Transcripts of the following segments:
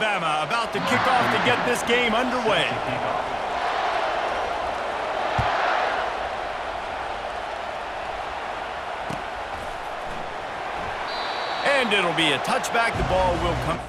Alabama about to kick off to get this game underway. And it'll be a touchback. The ball will come.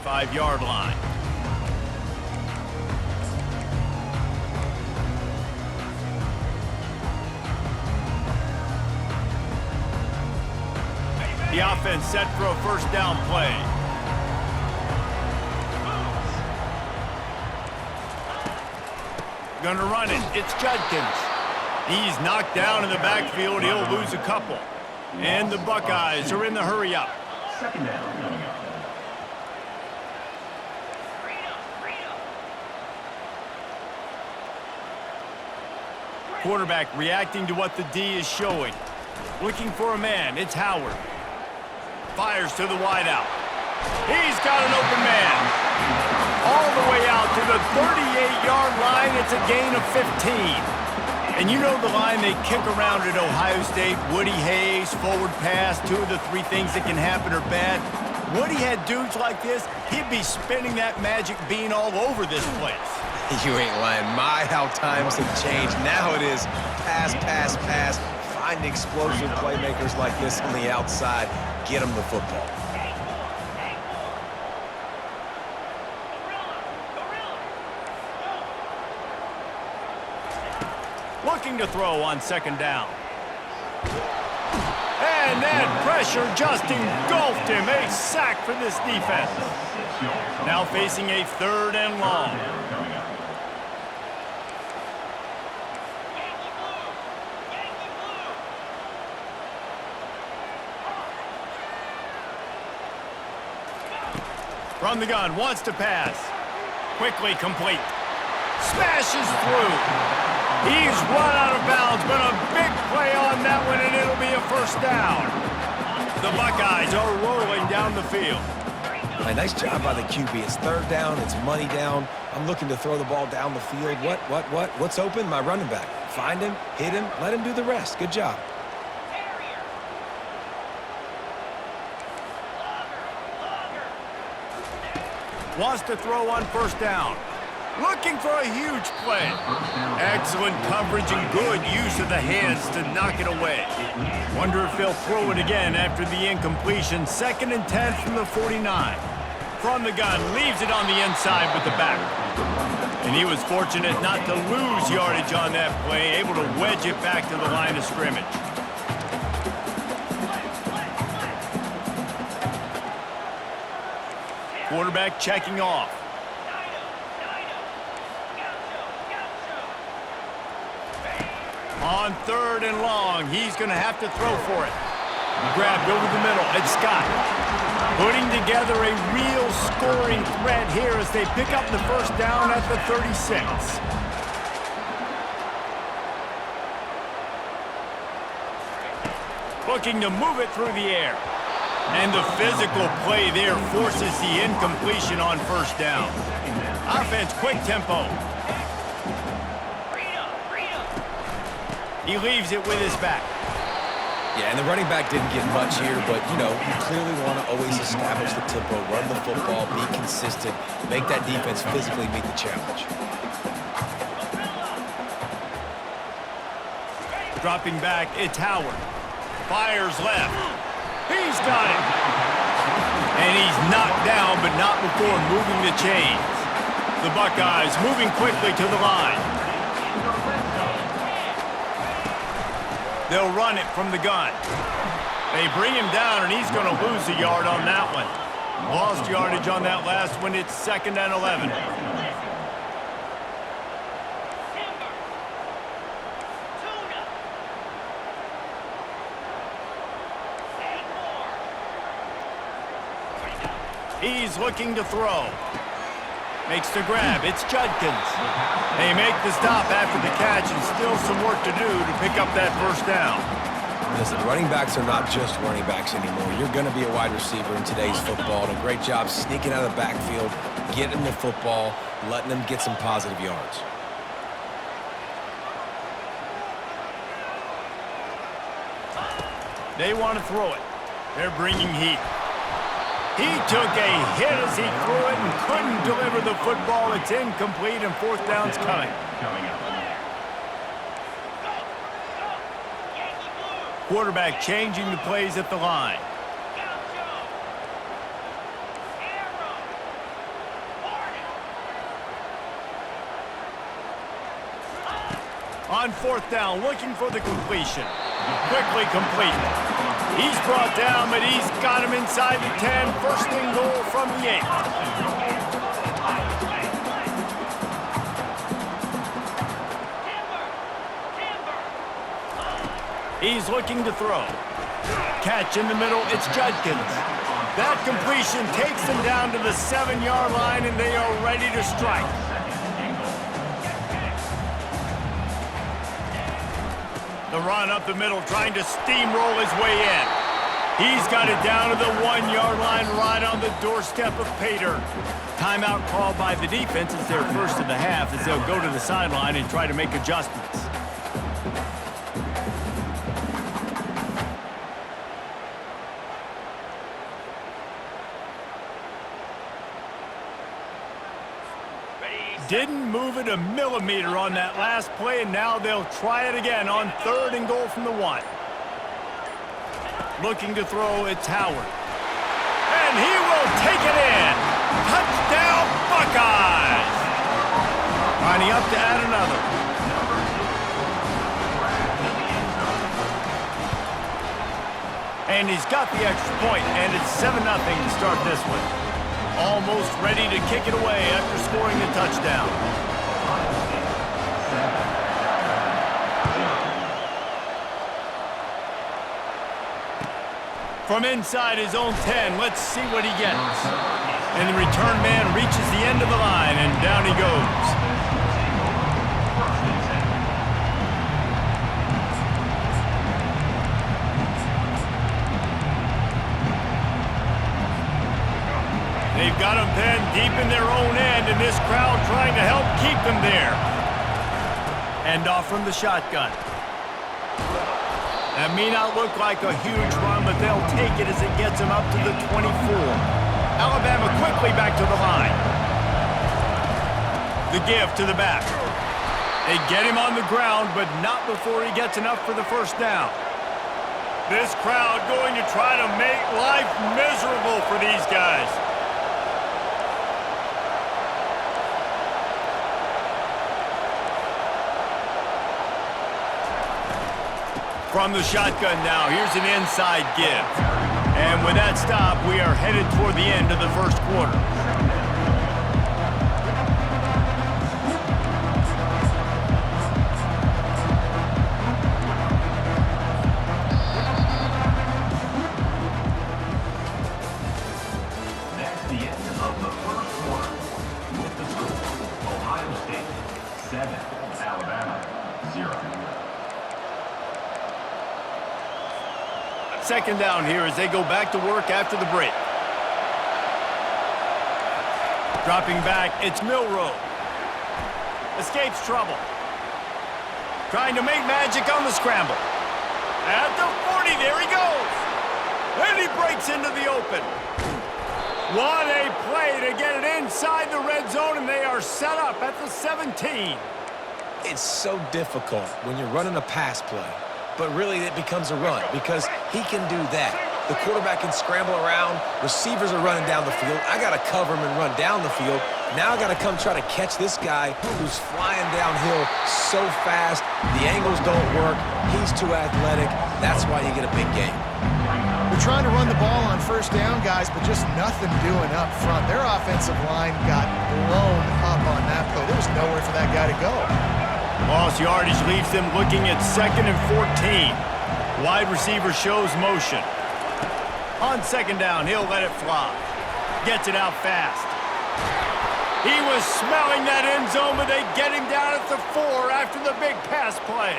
Five-yard line. The offense set for a first down play. Gonna run it. It's Judkins. He's knocked down in the backfield. He'll lose a couple. And the Buckeyes are in the hurry-up. Second down. Quarterback reacting to what the D is showing. Looking for a man. It's Howard. Fires to the wideout. He's got an open man. All the way out to the 38-yard line. It's a gain of 15. And you know the line they kick around at Ohio State. Woody Hayes, forward pass. Two of the three things that can happen are bad. Woody had dudes like this, he'd be spinning that magic bean all over this place. You ain't lying. My, how times have changed. Now it is pass, pass, pass. Find explosive playmakers like this on the outside. Get them the football. Looking to throw on second down. And that pressure just engulfed him. A sack for this defense. Now facing a third and long. From the gun, wants to pass. Quickly complete. Smashes through. He's run out of bounds, but a big play on that one, and it'll be a first down. The Buckeyes are rolling down the field. Nice job by the QB. It's third down. It's money down. I'm looking to throw the ball down the field. What's open? My running back. Find him, hit him, let him do the rest. Good job. Wants to throw on first down. Looking for a huge play. Excellent coverage and good use of the hands to knock it away. Wonder if they'll throw it again after the incompletion. 2nd and 10 from the 49. From the gun, leaves it on the inside with the back. And he was fortunate not to lose yardage on that play, able to wedge it back to the line of scrimmage. Quarterback checking off. On 3rd and long, he's going to have to throw for it. Grabbed over the middle. It's Scott. Putting together a real scoring threat here as they pick up the first down at the 36. Looking to move it through the air. And the physical play there forces the incompletion on first down. Offense, quick tempo. He leaves it with his back. Yeah, and the running back didn't get much here, but, you know, you clearly want to always establish the tempo, run the football, be consistent, make that defense physically meet the challenge. Dropping back, it's Howard. Fires left. He's got it. And he's knocked down, but not before moving the chains. The Buckeyes moving quickly to the line. They'll run it from the gun. They bring him down, and he's going to lose a yard on that one. Lost yardage on that last one. It's 2nd and 11. He's looking to throw. Makes the grab. It's Judkins. They make the stop after the catch, and still some work to do to pick up that first down. Listen, running backs are not just running backs anymore. You're going to be a wide receiver in today's football, and a great job sneaking out of the backfield, getting the football, letting them get some positive yards. They want to throw it. They're bringing heat. He took a hit as he threw it and couldn't deliver the football. It's incomplete, and 4th down's coming. Quarterback changing the plays at the line. On 4th down, looking for the completion. Quickly complete. He's brought down, but he's got him inside the 10. 1st and goal from the 8. He's looking to throw. Catch in the middle, it's Judkins. That completion takes them down to the 7-yard line, and they are ready to strike. The run up the middle, trying to steamroll his way in. He's got it down to the 1-yard line, right on the doorstep of Pater. Timeout called by the defense. It's their first of the half, as they'll go to the sideline and try to make adjustments. Didn't move it a millimeter on that last play, and now they'll try it again on 3rd and goal from the 1. Looking to throw, it's Howard. And he will take it in. Touchdown, Buckeyes! Lining up to add another. And he's got the extra point, and it's 7-0 to start this one. Almost ready to kick it away after scoring the touchdown. From inside his own 10, let's see what he gets. And the return man reaches the end of the line, and down he goes. They've got them pinned deep in their own end, and this crowd trying to help keep them there. And off from the shotgun. That may not look like a huge run, but they'll take it as it gets them up to the 24. Alabama quickly back to the line. The give to the back. They get him on the ground, but not before he gets enough for the first down. This crowd going to try to make life miserable for these guys. From the shotgun now, here's an inside give. And with that stop, we are headed toward the end of the first quarter. 7, Alabama, 0. Second down here as they go back to work after the break. Dropping back, it's Milroe. Escapes trouble. Trying to make magic on the scramble. At the 40, there he goes. And he breaks into the open. What a play to get it inside the red zone, and they are set up at the 17. It's so difficult when you're running a pass play, but really it becomes a run because he can do that. The quarterback can scramble around. Receivers are running down the field. I got to cover him and run down the field. Now I got to come try to catch this guy who's flying downhill so fast. The angles don't work. He's too athletic. That's why you get a big game. They're trying to run the ball on first down, guys, but just nothing doing up front. Their offensive line got blown up on that play. There was nowhere for that guy to go. Lost yardage leaves them looking at 2nd and 14. Wide receiver shows motion. On second down, he'll let it fly. Gets it out fast. He was smelling that end zone, but they get him down at the 4 after the big pass play.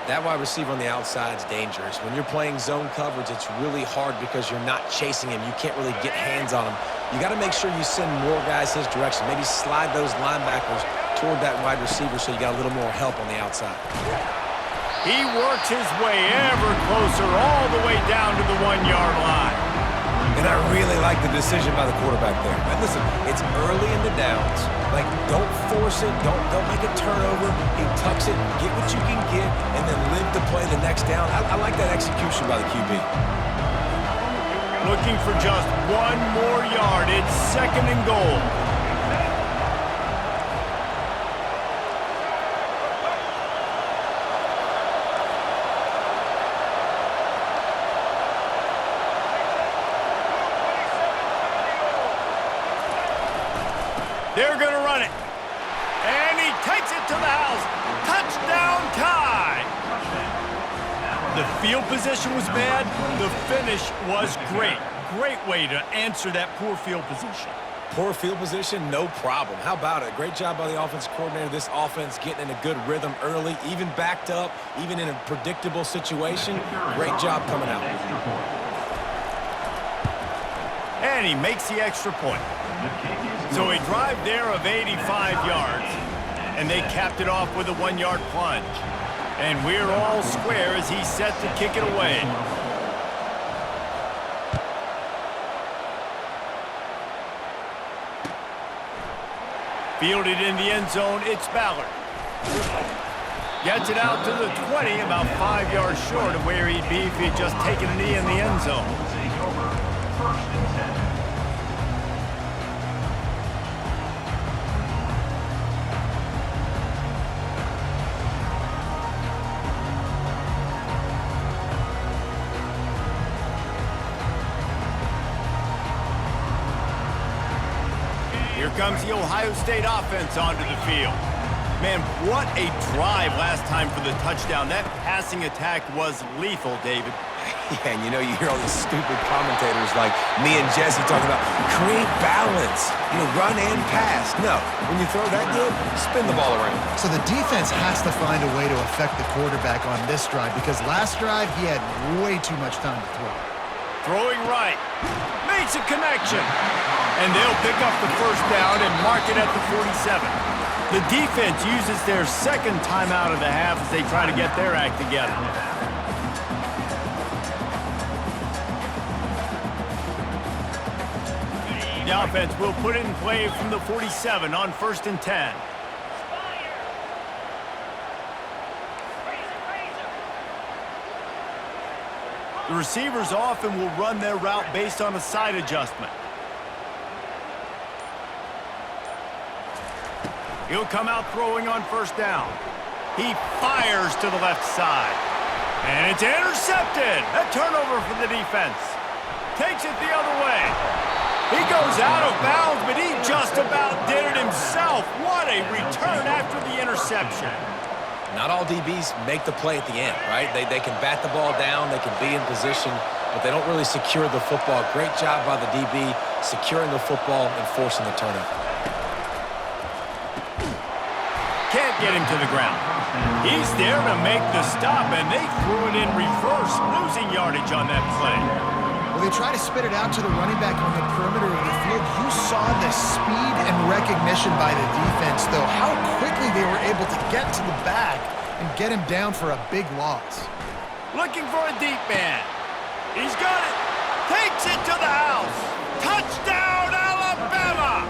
That wide receiver on the outside is dangerous. When you're playing zone coverage, it's really hard because you're not chasing him. You can't really get hands on him. You got to make sure you send more guys his direction. Maybe slide those linebackers toward that wide receiver so you got a little more help on the outside. He works his way ever closer all the way down to the 1-yard line. And I really like the decision by the quarterback there. And listen, it's early in the downs. Like, don't force it. Don't make a turnover. He tucks it, get what you can get, and then live to play the next down. I like that execution by the QB. Looking for just 1 more yard. It's 2nd and goal. They're going to run it. And he takes it to the house. Touchdown tie. The field position was bad. The finish was great. Great way to answer that poor field position. Poor field position, no problem. How about it? Great job by the offensive coordinator. This offense getting in a good rhythm early, even backed up, even in a predictable situation. Great job coming out. And he makes the extra point. So a drive there of 85 yards, and they capped it off with a 1-yard plunge. And we're all square as he's set to kick it away. Fielded in the end zone, it's Ballard. Gets it out to the 20, about 5 yards short of where he'd be if he'd just taken a knee in the end zone. Here comes the Ohio State offense onto the field. Man, what a drive last time for the touchdown. That passing attack was lethal, David. Yeah, and you hear all these stupid commentators like me and Jesse talking about create balance, run and pass. No, when you throw that good, spin the ball around. So the defense has to find a way to affect the quarterback on this drive because last drive he had way too much time to throw. Throwing right. Makes a connection. And they'll pick up the first down and mark it at the 47. The defense uses their second timeout of the half as they try to get their act together. The offense will put it in play from the 47 on 1st and 10. The receivers often will run their route based on a side adjustment. He'll come out throwing on 1st down. He fires to the left side. And it's intercepted. A turnover for the defense. Takes it the other way. He goes out of bounds, but he just about did it himself. What a return after the interception. Not all DBs make the play at the end, right? They can bat the ball down, they can be in position, but they don't really secure the football. Great job by the DB securing the football and forcing the turnover. Can't can't get him to the ground. He's there to make the stop, and they threw it in reverse, losing yardage on that play. Well, they try to spit it out to the running back on the perimeter of the field. You saw the speed and recognition by the defense, though, how quickly they were able to get to the back and get him down for a big loss. Looking for a deep man. He's got it. Takes it to the house. Touchdown, Alabama!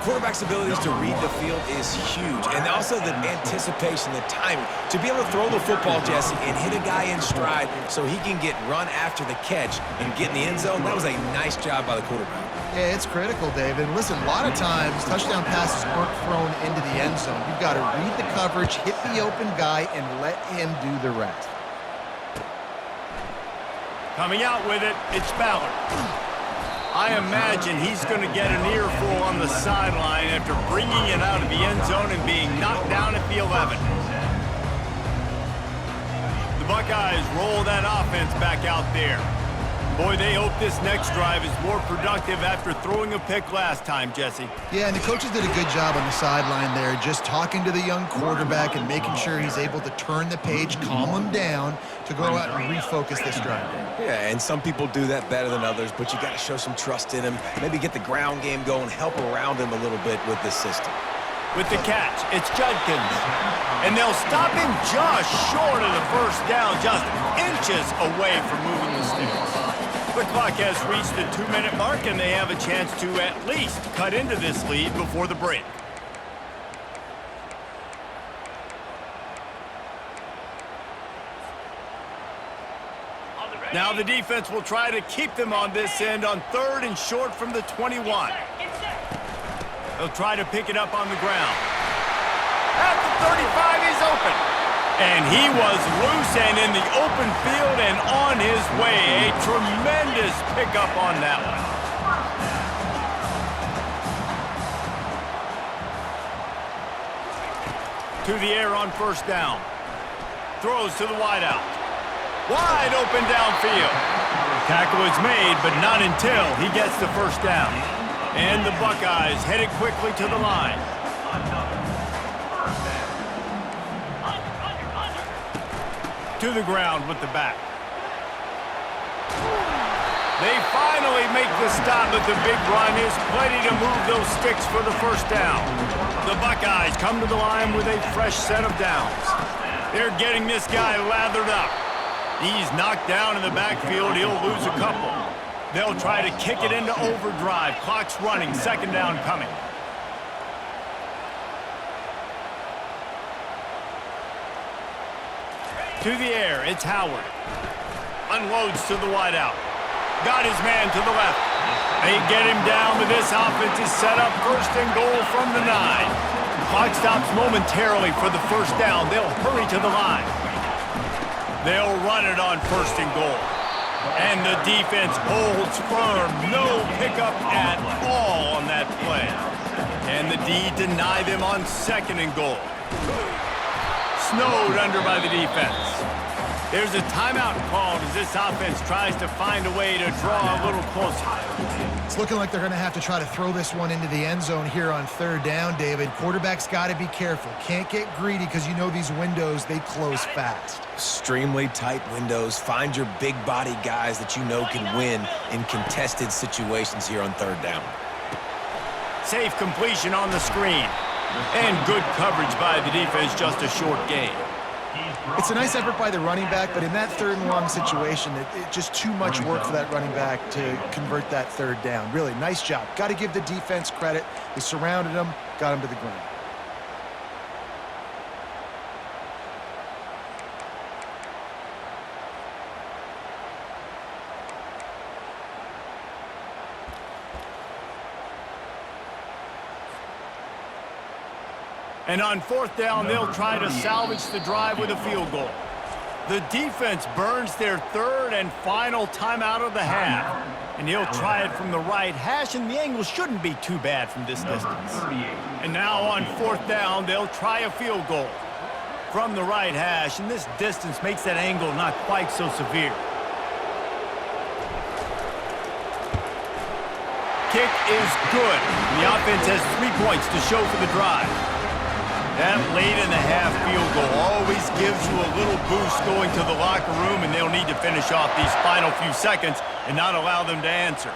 Quarterback's abilities to read the field is huge, and also the anticipation, the timing. To be able to throw the football, Jesse, and hit a guy in stride so he can get run after the catch and get in the end zone, that was a nice job by the quarterback. Yeah, it's critical, David. Listen, a lot of times touchdown passes aren't thrown into the end zone. You've got to read the coverage, hit the open guy, and let him do the rest. Coming out with it, it's Ballard. I imagine he's going to get an earful on the sideline after bringing it out of the end zone and being knocked down at the 11. The Buckeyes roll that offense back out there. Boy, they hope this next drive is more productive after throwing a pick last time, Jesse. Yeah, and the coaches did a good job on the sideline there, just talking to the young quarterback and making sure he's able to turn the page, calm him down to go out and refocus this drive. Yeah, and some people do that better than others, but you got to show some trust in him, maybe get the ground game going, help around him a little bit with this system. With the catch, it's Judkins. And they'll stop him just short of the first down, just inches away from moving the sticks. The clock has reached the 2-minute mark, and they have a chance to at least cut into this lead before the break. Now the defense will try to keep them on this end on 3rd and short from the 21. They'll try to pick it up on the ground. At the 35, he's open. And he was loose and in the open field and on his way. A tremendous pickup on that one. To the air on first down. Throws to the wideout. Wide open downfield. Tackle is made, but not until he gets the first down. And the Buckeyes headed quickly to the line. To the ground with the back. They finally make the stop, but the big run is plenty to move those sticks for the first down. The Buckeyes come to the line with a fresh set of downs. They're getting this guy lathered up. He's knocked down in the backfield. He'll lose a couple. They'll try to kick it into overdrive. Clock's running. Second down coming. To the air, it's Howard. Unloads to the wideout. Got his man to the left. They get him down, but this offense is set up 1st and goal from the 9. Clock stops momentarily for the first down. They'll hurry to the line. They'll run it on 1st and goal. And the defense holds firm. No pickup at all on that play. And the D deny them on 2nd and goal. Snowed under by the defense. There's a timeout called as this offense tries to find a way to draw a little closer. It's looking like they're going to have to try to throw this one into the end zone here on 3rd down, David. Quarterback's got to be careful. Can't get greedy because you know these windows, they close fast. Extremely tight windows. Find your big body guys that you know can win in contested situations here on 3rd down. Safe completion on the screen. And good coverage by the defense, just a short gain. It's a nice effort by the running back, but in that 3rd and long situation, it's just too much work for that running back to convert that 3rd down. Really, nice job. Got to give the defense credit. They surrounded him, got him to the ground. And on 4th down, they'll try to salvage the drive with a field goal. The defense burns their 3rd and final timeout of the half. And he'll try it from the right hash, and the angle shouldn't be too bad from this distance. And now on 4th down, they'll try a field goal from the right hash, and this distance makes that angle not quite so severe. Kick is good. The offense has 3 points to show for the drive. That late in the half field goal always gives you a little boost going to the locker room, and they'll need to finish off these final few seconds and not allow them to answer.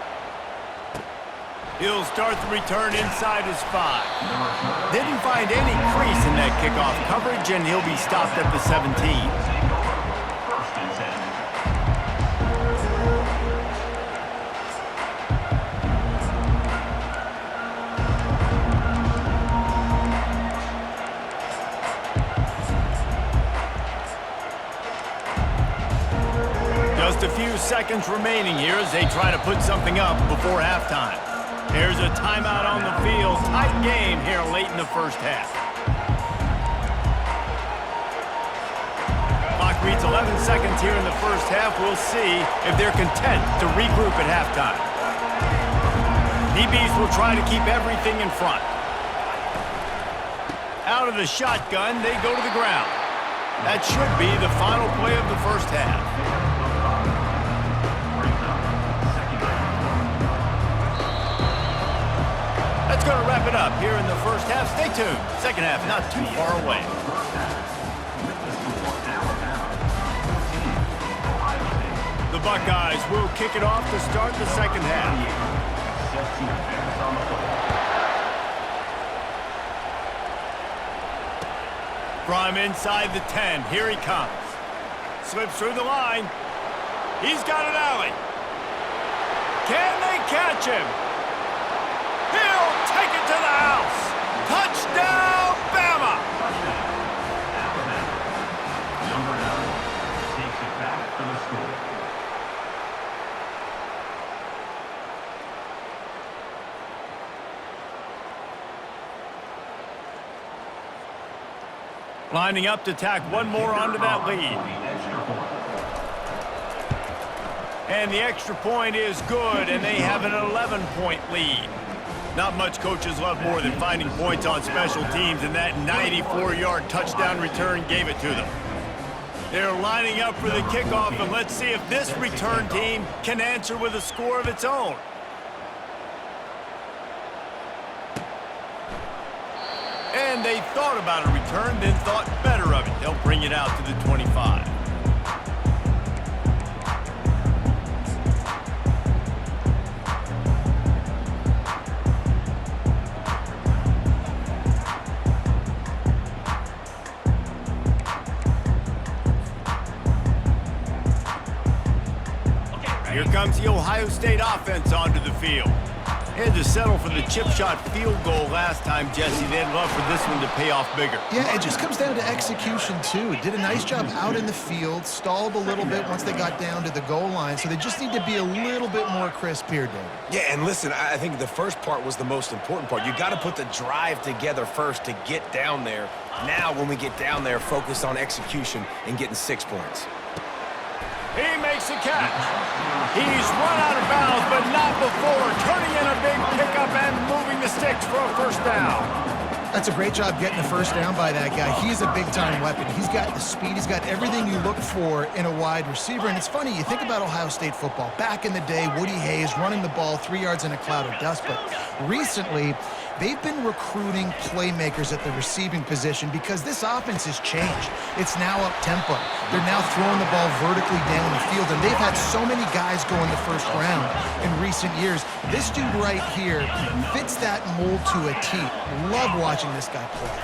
He'll start the return inside his 5. Didn't find any crease in that kickoff coverage, and he'll be stopped at the 17. First and 10. Just a few seconds remaining here as they try to put something up before halftime. There's a timeout on the field. Tight game here late in the first half. Clock reads 11 seconds here in the first half. We'll see if they're content to regroup at halftime. DBs will try to keep everything in front. Out of the shotgun, they go to the ground. That should be the final play of the first half. That's going to wrap it up here in the first half. Stay tuned. Second half not too far away. The Buckeyes will kick it off to start the second half. From inside the 10, here he comes. Slips through the line. He's got an alley. Can they catch him? He'll take it to the house. Touchdown, Bama! Number 9 takes it back for the score. Lining up to tack one more onto that lead. And the extra point is good, and they have an 11-point lead. Not much coaches love more than finding points on special teams, and that 94-yard touchdown return gave it to them. They're lining up for the kickoff, and let's see if this return team can answer with a score of its own. And they thought about a return, then thought better of it. They'll bring it out to the 25. Here comes the Ohio State offense onto the field. Had to settle for the chip shot field goal last time, Jesse. They'd love for this one to pay off bigger. Yeah, it just comes down to execution, too. Did a nice job out in the field, stalled a little bit once they got down to the goal line, so they just need to be a little bit more crisp here, David. Yeah, and listen, I think the first part was the most important part. You got to put the drive together first to get down there. Now, when we get down there, focus on execution and getting 6 points. He makes a catch. He's run out of bounds, but not before turning in a big pickup and moving the sticks for a first down. That's a great job getting the first down by that guy. He's a big-time weapon. He's got the speed. He's got everything you look for in a wide receiver. And it's funny, you think about Ohio State football. Back in the day, Woody Hayes running the ball 3 yards in a cloud of dust. But recently, they've been recruiting playmakers at the receiving position because this offense has changed. It's now up-tempo. They're now throwing the ball vertically down the field, and they've had so many guys go in the first round in recent years. This dude right here fits that mold to a T. Love watching this guy play.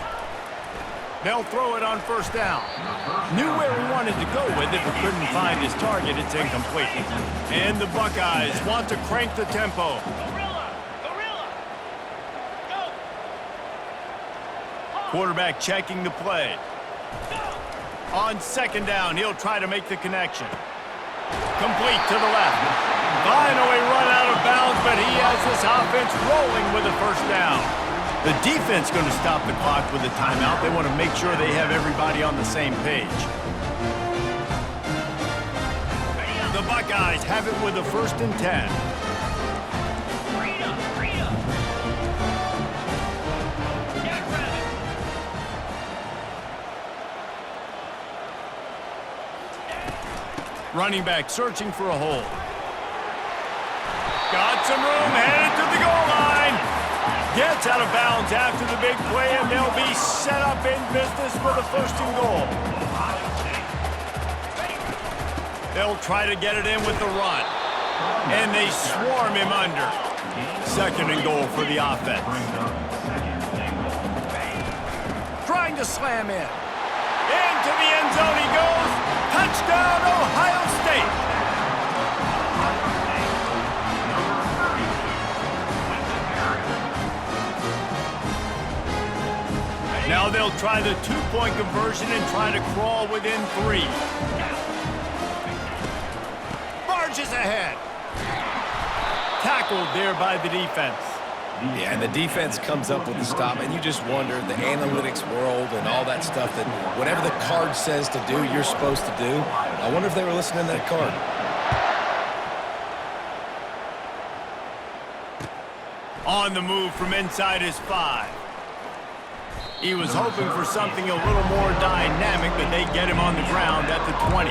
They'll throw it on first down. Knew where he wanted to go with it, but couldn't find his target. It's incomplete. And the Buckeyes want to crank the tempo. Quarterback checking the play. On second down, he'll try to make the connection. Complete to the left. Finally run out of bounds, but he has this offense rolling with a first down. The defense going to stop the clock with a timeout. They want to make sure they have everybody on the same page. The Buckeyes have it with a 1st and 10. Running back searching for a hole. Got some room, headed to the goal line. Gets out of bounds after the big play, and they'll be set up in business with a 1st and goal. They'll try to get it in with the run, and they swarm him under. 2nd and goal for the offense. Trying to slam in. Into the end zone he goes. Touchdown, Ohio State. Now they'll try the 2-point conversion and try to crawl within 3. Barges ahead. Tackled there by the defense. Yeah, and the defense comes up with the stop, and you just wonder, the analytics world and all that stuff, that whatever the card says to do, you're supposed to do. I wonder if they were listening to that card. On the move from inside his 5. He was hoping for something a little more dynamic, but they get him on the ground at the 20.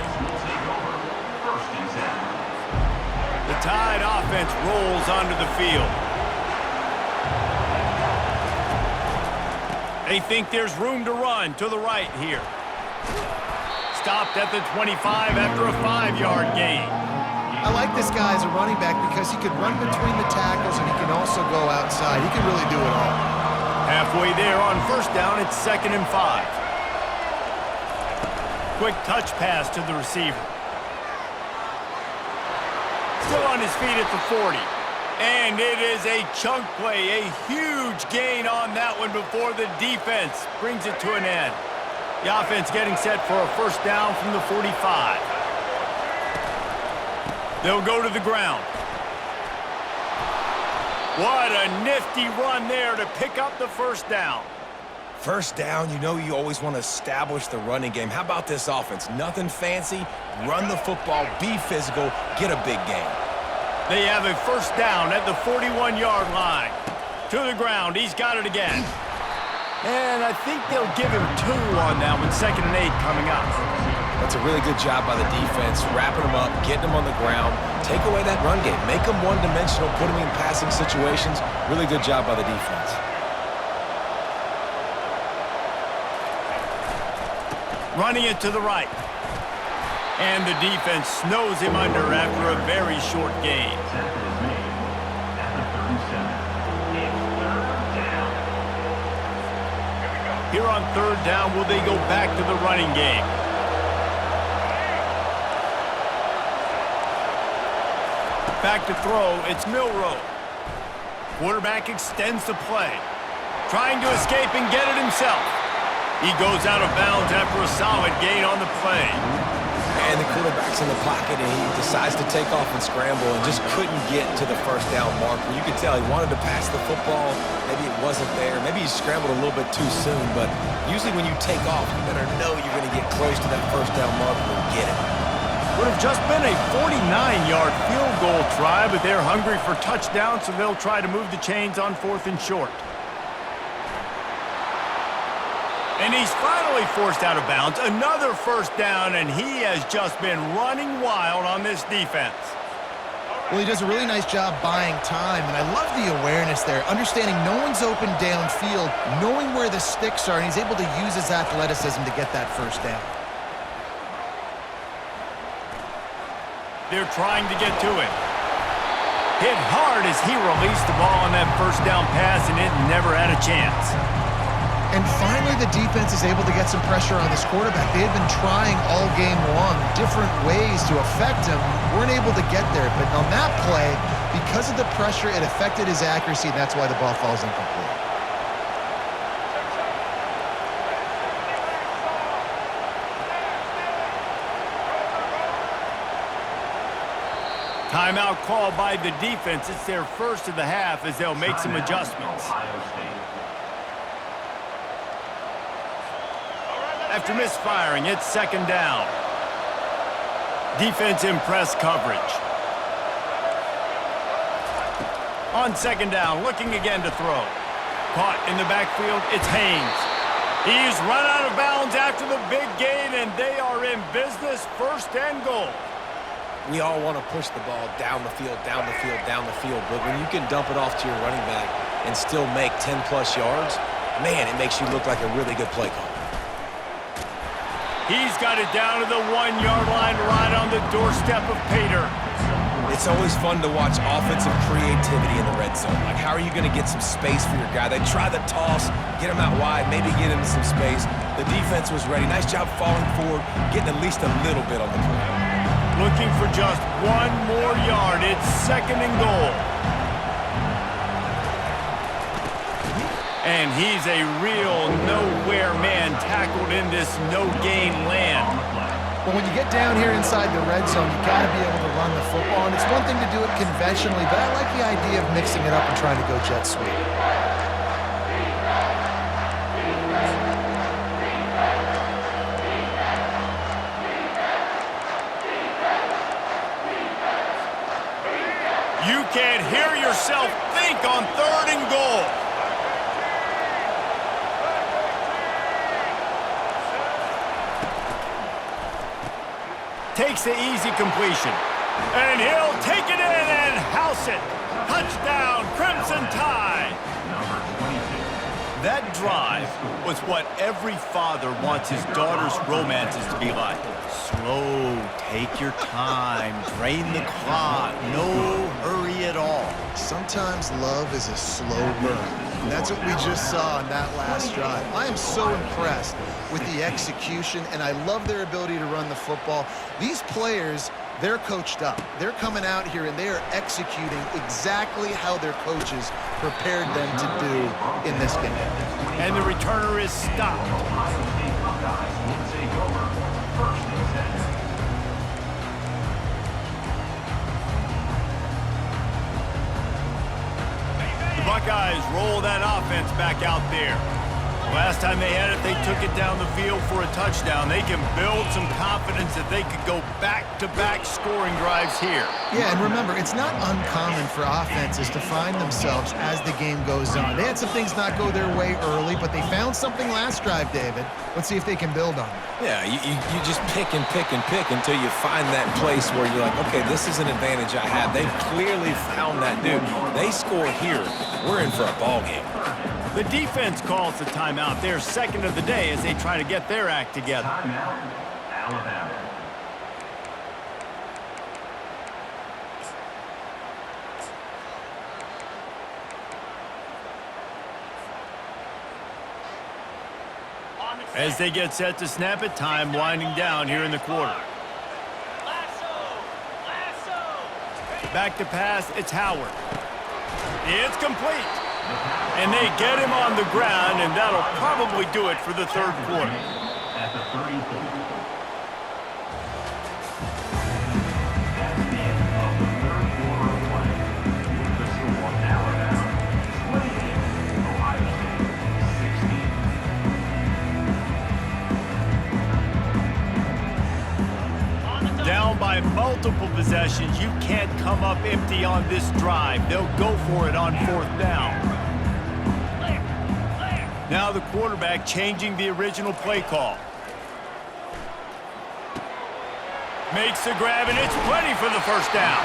The Tide offense rolls onto the field. They think there's room to run to the right here. Stopped at the 25 after a 5-yard gain. I like this guy as a running back because he could run between the tackles and he can also go outside. He can really do it all. Halfway there on 1st down, it's 2nd and 5. Quick touch pass to the receiver. Still on his feet at the 40. And it is a chunk play, a huge gain on that one before the defense brings it to an end. The offense getting set for a 1st down from the 45. They'll go to the ground. What a nifty run there to pick up the 1st down. 1st down, you know you always want to establish the running game. How about this offense? Nothing fancy. Run the football, be physical, get a big gain. They have a 1st down at the 41-yard line. To the ground, he's got it again. And I think they'll give him 2 on that one, 2nd and 8 coming up. That's a really good job by the defense, wrapping them up, getting them on the ground. Take away that run game. Make them one-dimensional, put them in passing situations. Really good job by the defense. Running it to the right. And the defense snows him under after a very short gain. Here on 3rd down, will they go back to the running game? Back to throw, it's Milroe. Quarterback extends the play. Trying to escape and get it himself. He goes out of bounds after a solid gain on the play. And the quarterback's in the pocket, and he decides to take off and scramble and just couldn't get to the 1st down marker. You could tell he wanted to pass the football. Maybe it wasn't there. Maybe he scrambled a little bit too soon. But usually when you take off, you better know you're going to get close to that 1st down marker and get it. Would have just been a 49-yard field goal try, but they're hungry for touchdown, so they'll try to move the chains on 4th and short. And he's finally forced out of bounds. Another 1st down, and he has just been running wild on this defense. Well, he does a really nice job buying time, and I love the awareness there, understanding no one's open downfield, knowing where the sticks are, and he's able to use his athleticism to get that 1st down. They're trying to get to him. Hit hard as he released the ball on that 1st down pass, and it never had a chance. And finally, the defense is able to get some pressure on this quarterback. They had been trying all game long, different ways to affect him. Weren't able to get there. But on that play, because of the pressure, it affected his accuracy, and that's why the ball falls incomplete. Timeout called by the defense. It's their 1st of the half as they'll make some adjustments. After misfiring, it's 2nd down. Defense in press coverage. On 2nd down, looking again to throw. Caught in the backfield, it's Haynes. He's run out of bounds after the big gain, and they are in business, 1st and goal. We all want to push the ball down the field, down the field, down the field. But when you can dump it off to your running back, and still make 10-plus yards, man, it makes you look like a really good play caller. He's got it down to the 1-yard line right on the doorstep of Pater. It's always fun to watch offensive creativity in the red zone. Like, how are you going to get some space for your guy? They try the toss, get him out wide, maybe get him some space. The defense was ready. Nice job falling forward, getting at least a little bit on the play. Looking for just 1 more yard. It's 2nd and goal. And he's a real nowhere man tackled in this no-gain land. Well, when you get down here inside the red zone, you got to be able to run the football. And it's one thing to do it conventionally, but I like the idea of mixing it up and trying to go jet sweep. You can't hear yourself think on 3rd and goal. Takes the easy completion. And he'll take it in and house it. Touchdown, Crimson Tide. That drive was what every father wants his daughter's romances to be like. Slow, take your time, drain the clock, no hurry at all. Sometimes love is a slow burn. And that's what we just saw on that last drive. I am so impressed with the execution, and I love their ability to run the football. These players, they're coached up. They're coming out here, and they are executing exactly how their coaches prepared them to do in this game. And the returner is stopped. The Buckeyes roll that offense back out there. Last time they had it, they took it down the field for a touchdown. They can build some confidence that they could go back-to-back scoring drives here. Yeah, and remember, it's not uncommon for offenses to find themselves as the game goes on. They had some things not go their way early, but they found something last drive, David. Let's see if they can build on it. Yeah, you just pick and pick and pick until you find that place where you're like, okay, this is an advantage I have. They clearly found that dude. They score here. We're in for a ball game. The defense calls the timeout. They're 2nd of the day as they try to get their act together. Timeout, Alabama. As they get set to snap it, time winding down here in the quarter. Back to pass, it's Howard. It's complete. And they get him on the ground, and that'll probably do it for the 3rd quarter. At the 34. That's the end of the 3rd quarter of play. The score, Alabama 28, Ohio State 16. Down by multiple possessions, you can't come up empty on this drive. They'll go for it on 4th down. Now the quarterback changing the original play call. Makes the grab, and it's plenty for the 1st down.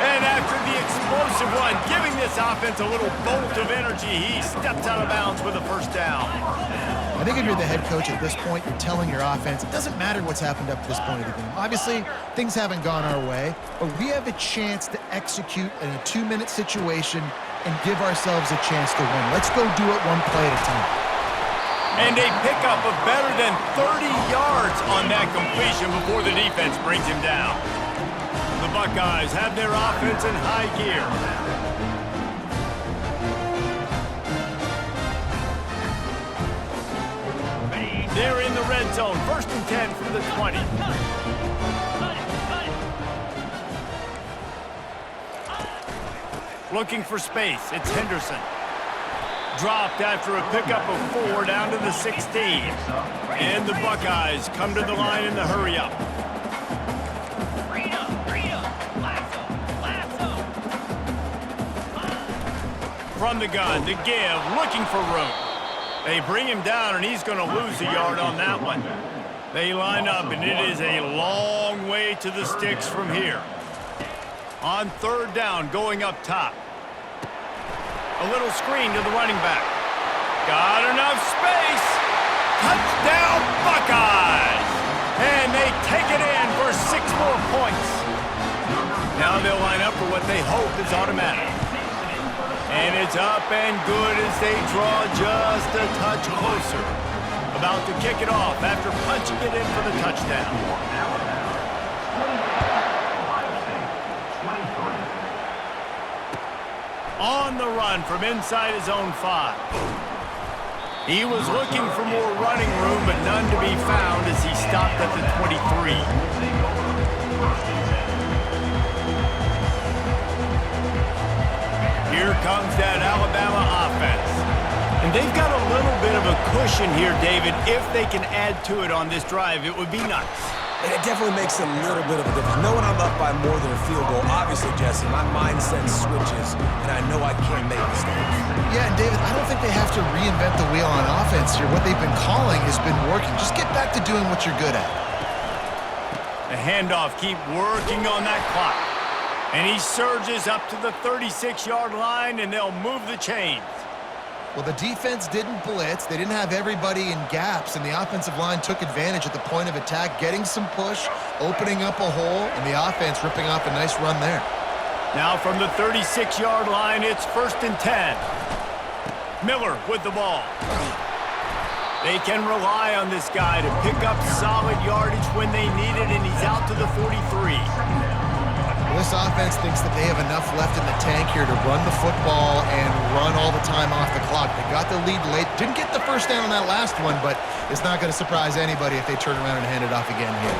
And after the explosive run, giving this offense a little bolt of energy, he steps out of bounds with a 1st down. I think if you're the head coach at this point, you're telling your offense, it doesn't matter what's happened up to this point of the game. Obviously, things haven't gone our way, but we have a chance to execute in a 2-minute situation and give ourselves a chance to win. Let's go do it one play at a time. And a pickup of better than 30 yards on that completion before the defense brings him down. The Buckeyes have their offense in high gear. They're in the red zone. 1st and 10 from the 20. Looking for space. It's Henderson. Dropped after a pickup of 4 down to the 16. And the Buckeyes come to the line in the hurry-up. From the gun, the give, looking for room. They bring him down, and he's going to lose a yard on that one. They line up, and it is a long way to the sticks from here. On 3rd down, going up top. A little screen to the running back. Got enough space. Touchdown, Buckeyes! And they take it in for 6 more points. Now they'll line up for what they hope is automatic. And it's up and good as they draw just a touch closer. About to kick it off after punching it in for the touchdown. On the run from inside his own 5. He was looking for more running room, but none to be found as he stopped at the 23. Here comes that Alabama offense. And they've got a little bit of a cushion here, David. If they can add to it on this drive, it would be nice. It definitely makes a little bit of a difference. Knowing I'm up by more than a field goal, obviously, Jesse, my mindset switches, and I know I can't make mistakes. Yeah, and David, I don't think they have to reinvent the wheel on offense here. What they've been calling has been working. Just get back to doing what you're good at. The handoff, keep working on that clock. And he surges up to the 36-yard line, and they'll move the chains. Well, the defense didn't blitz. They didn't have everybody in gaps, and the offensive line took advantage at the point of attack, getting some push, opening up a hole, and the offense ripping off a nice run there. Now from the 36-yard line, it's 1st and 10. Miller with the ball. They can rely on this guy to pick up solid yardage when they need it, and he's out to the 43. This offense thinks that they have enough left in the tank here to run the football and run all the time off the clock. They got the lead late. Didn't get the first down on that last one, but it's not going to surprise anybody if they turn around and hand it off again here.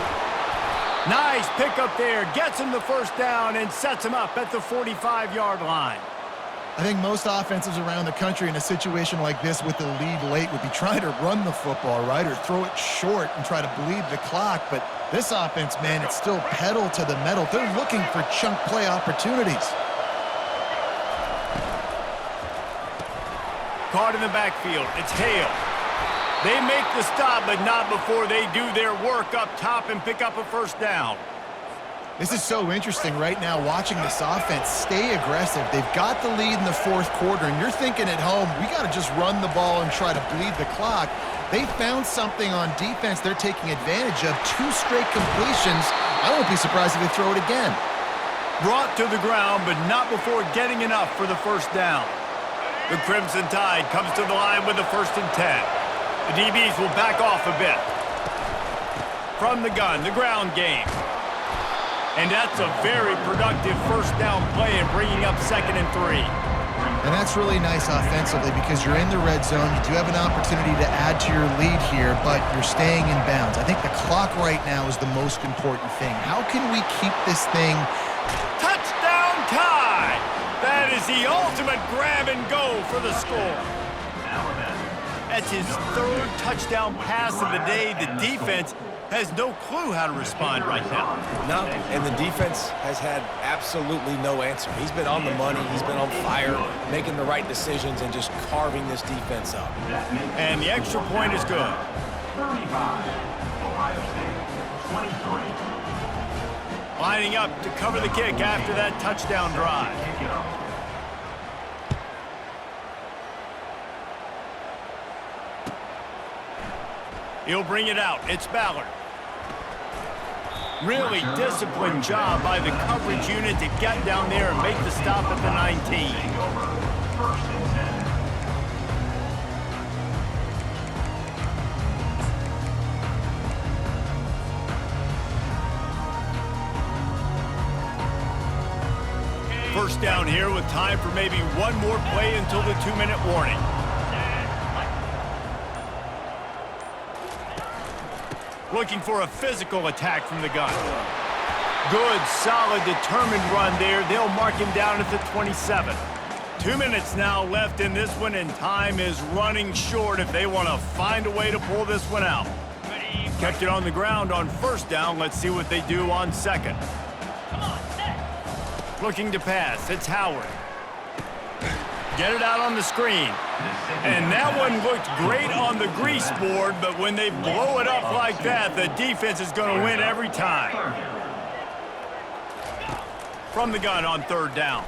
Nice pickup there. Gets him the first down and sets him up at the 45-yard line. I think most offenses around the country in a situation like this with the lead late would be trying to run the football, right, or throw it short and try to bleed the clock. But this offense, man, it's still pedal to the metal. They're looking for chunk play opportunities. Caught in the backfield. It's Hale. They make the stop, but not before they do their work up top and pick up a first down. This is so interesting right now, watching this offense stay aggressive. They've got the lead in the 4th quarter, and you're thinking at home, we got to just run the ball and try to bleed the clock. They found something on defense they're taking advantage of. 2 straight completions. I won't be surprised if they throw it again. Brought to the ground, but not before getting enough for the first down. The Crimson Tide comes to the line with the 1st and 10. The DBs will back off a bit. From the gun, the ground game. And that's a very productive first down play and bringing up 2nd and 3. And that's really nice offensively because you're in the red zone. You do have an opportunity to add to your lead here, but you're staying in bounds. I think the clock right now is the most important thing. How can we keep this thing? Touchdown Tide! That is the ultimate grab and go for the score. That's his 3rd touchdown pass of the day. The defense has no clue how to respond right now. No, and the defense has had absolutely no answer. He's been on the money. He's been on fire, making the right decisions and just carving this defense up. And the extra point is good. 35, Ohio State, 23. Lining up to cover the kick after that touchdown drive. He'll bring it out. It's Ballard. Really disciplined job by the coverage unit to get down there and make the stop at the 19. First down here with time for maybe one more play until the 2-minute warning. Looking for a physical attack from the gun. Good, solid, determined run there. They'll mark him down at the 27. 2 minutes now left in this one, and time is running short if they want to find a way to pull this one out. Kept it on the ground on first down. Let's see what they do on 2nd. Looking to pass. It's Howard. Get it out on the screen. And that one looked great on the grease board, but when they blow it up like that, the defense is going to win every time. From the gun on 3rd down.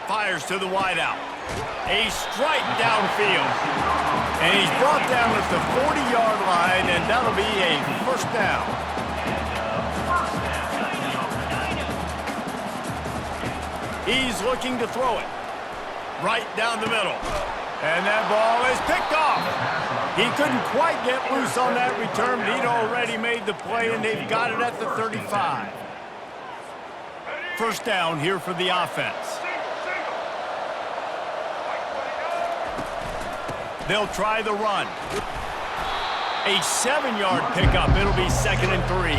Fires to the wideout. A strike downfield. And he's brought down at the 40-yard line, and that'll be a first down. He's looking to throw it. Right down the middle. And that ball is picked off. He couldn't quite get loose on that return, but he'd already made the play, and they've got it at the 35. First down here for the offense. They'll try the run. A 7-yard pickup. It'll be 2nd and 3.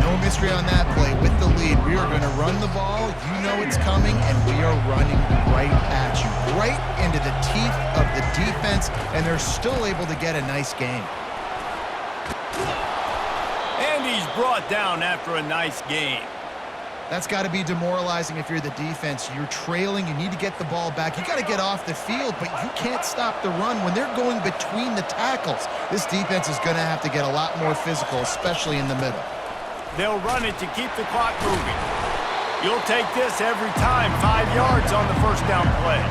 No mystery on that play. With the lead, we are going to run the ball. You know it's coming, and we are running right at you. Right into the teeth of the defense, and they're still able to get a nice gain. And he's brought down after a nice gain. That's got to be demoralizing if you're the defense. You're trailing. You need to get the ball back. You got to get off the field, but you can't stop the run when they're going between the tackles. This defense is going to have to get a lot more physical, especially in the middle. They'll run it to keep the clock moving. You'll take this every time. 5 yards on the first down play.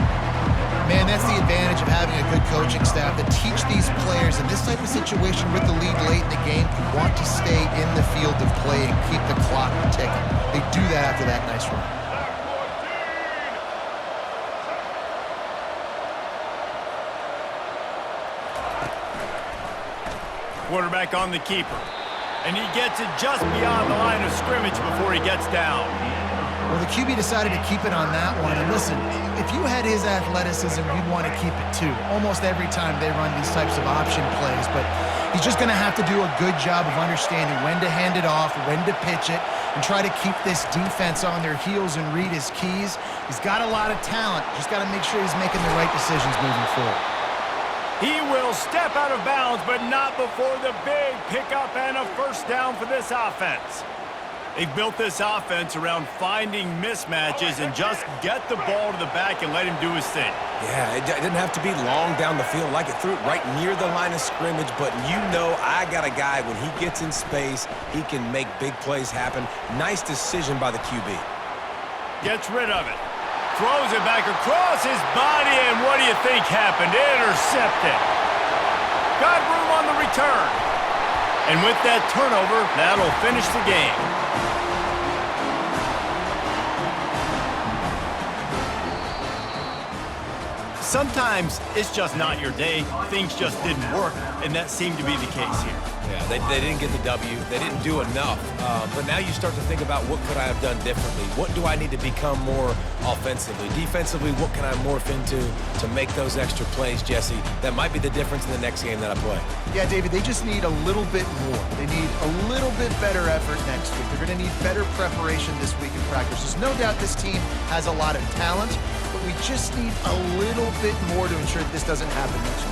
Man, that's the advantage of having a good coaching staff that teach these players in this type of situation with the lead late in the game, you want to stay in the field of play and keep the clock ticking. They do that after that nice run. Quarterback on the keeper. And he gets it just beyond the line of scrimmage before he gets down. Well, the QB decided to keep it on that one. And listen, if you had his athleticism, you'd want to keep it too. Almost every time they run these types of option plays. But he's just going to have to do a good job of understanding when to hand it off, when to pitch it, and try to keep this defense on their heels and read his keys. He's got a lot of talent. Just got to make sure he's making the right decisions moving forward. He will step out of bounds, but not before the big pickup and a first down for this offense. They've built this offense around finding mismatches and just get the ball to the back and let him do his thing. Yeah, it didn't have to be long down the field. Like it threw it right near the line of scrimmage, but you know I got a guy, when he gets in space, he can make big plays happen. Nice decision by the QB. Gets rid of it. Throws it back across his body, and what do you think happened? Intercepted. Got room on the return. And with that turnover, that'll finish the game. Sometimes it's just not your day. Things just didn't work, and that seemed to be the case here. Yeah, they didn't get the W. They didn't do enough. But now you start to think about, what could I have done differently? What do I need to become more offensively? Defensively, what can I morph into to make those extra plays, Jesse? That might be the difference in the next game that I play. Yeah, David, they just need a little bit more. They need a little bit better effort next week. They're going to need better preparation this week in practice. There's no doubt this team has a lot of talent, but we just need a little bit more to ensure that this doesn't happen next week.